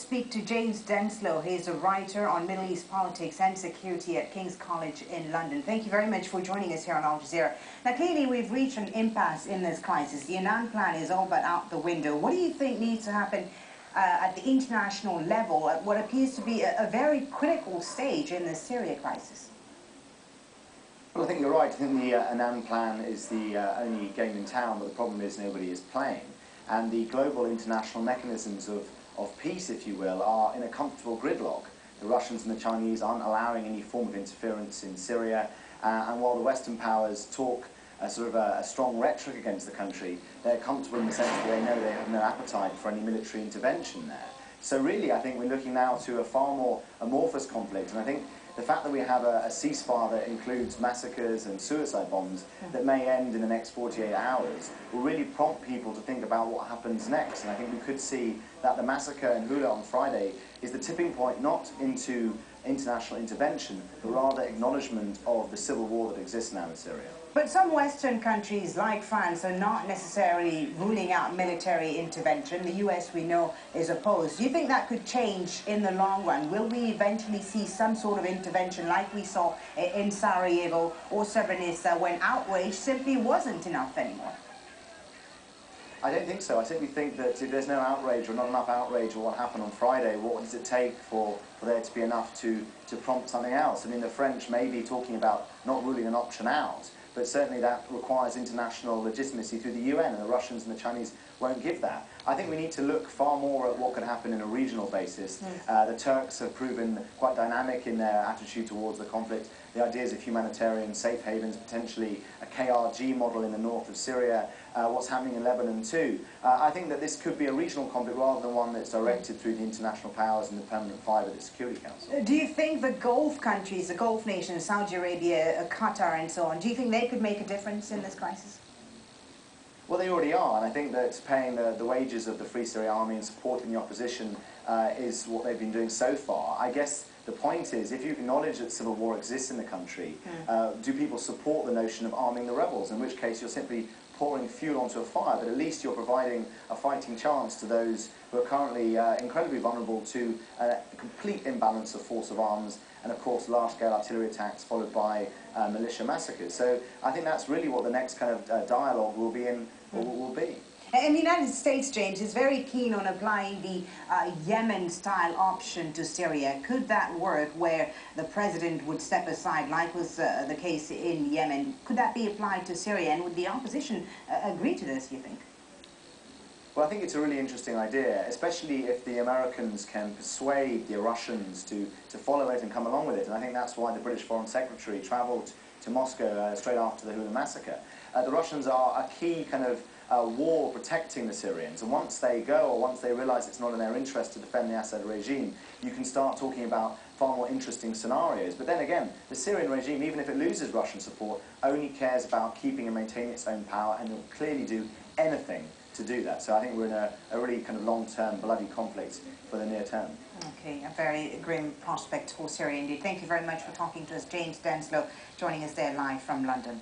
speak to James Denselow. He is a writer on Middle East politics and security at King's College in London. Thank you very much for joining us here on Al Jazeera. Now, clearly, we've reached an impasse in this crisis. The Annan plan is all but out the window. What do you think needs to happen at the international level at what appears to be a very critical stage in the Syria crisis? Well, I think you're right. I think the Annan plan is the only game in town, but the problem is nobody is playing. And the global international mechanisms of peace, if you will, are in a comfortable gridlock. The Russians and the Chinese aren't allowing any form of interference in Syria, and while the Western powers talk a strong rhetoric against the country, they're comfortable in the sense that they know they have no appetite for any military intervention there. So really, I think we're looking now to a far more amorphous conflict, and I think the fact that we have a ceasefire that includes massacres and suicide bombs that may end in the next 48 hours will really prompt people to think about what happens next. And I think we could see that the massacre in Hula on Friday is the tipping point not into international intervention, but rather acknowledgement of the civil war that exists now in Syria. But some Western countries, like France, are not necessarily ruling out military intervention. The US, we know, is opposed. Do you think that could change in the long run? Will we eventually see some sort of intervention like we saw in Sarajevo or Srebrenica when outrage simply wasn't enough anymore? I don't think so. I simply think that if there's no outrage or not enough outrage or what happened on Friday, what does it take for there to be enough to prompt something else? I mean, the French may be talking about not ruling an option out, but certainly that requires international legitimacy through the UN, and the Russians and the Chinese won't give that. I think we need to look far more at what could happen in a regional basis. The Turks have proven quite dynamic in their attitude towards the conflict. The ideas of humanitarian safe havens, potentially a KRG model in the north of Syria, what's happening in Lebanon too. I think that this could be a regional conflict rather than one that's directed through the international powers and the permanent five of the Security Council. Do you think the Gulf countries, the Gulf nations, Saudi Arabia, Qatar and so on, do you think they could make a difference in this crisis? Well, they already are, and I think that paying the wages of the Free Syria Army and supporting the opposition is what they've been doing so far. I guess the point is, if you acknowledge that civil war exists in the country, do people support the notion of arming the rebels, in which case you're simply pouring fuel onto a fire, but at least you're providing a fighting chance to those who are currently incredibly vulnerable to a complete imbalance of force of arms and, of course, large-scale artillery attacks followed by militia massacres. So I think that's really what the next kind of dialogue will be in, will be. And the United States, James, is very keen on applying the Yemen-style option to Syria. Could that work, where the president would step aside, like was the case in Yemen? Could that be applied to Syria, and would the opposition agree to this, do you think? Well, I think it's a really interesting idea, especially if the Americans can persuade the Russians to follow it and come along with it. And I think that's why the British Foreign Secretary travelled to Moscow straight after the Hula massacre. The Russians are a key kind of war protecting the Syrians, and once they go, or once they realise it's not in their interest to defend the Assad regime, you can start talking about far more interesting scenarios. But then again, the Syrian regime, even if it loses Russian support, only cares about keeping and maintaining its own power, and will clearly do anything to do that. So I think we're in a really kind of long-term bloody conflict for the near term. Okay, a very grim prospect for Syria indeed. Thank you very much for talking to us. James Denselow joining us there live from London.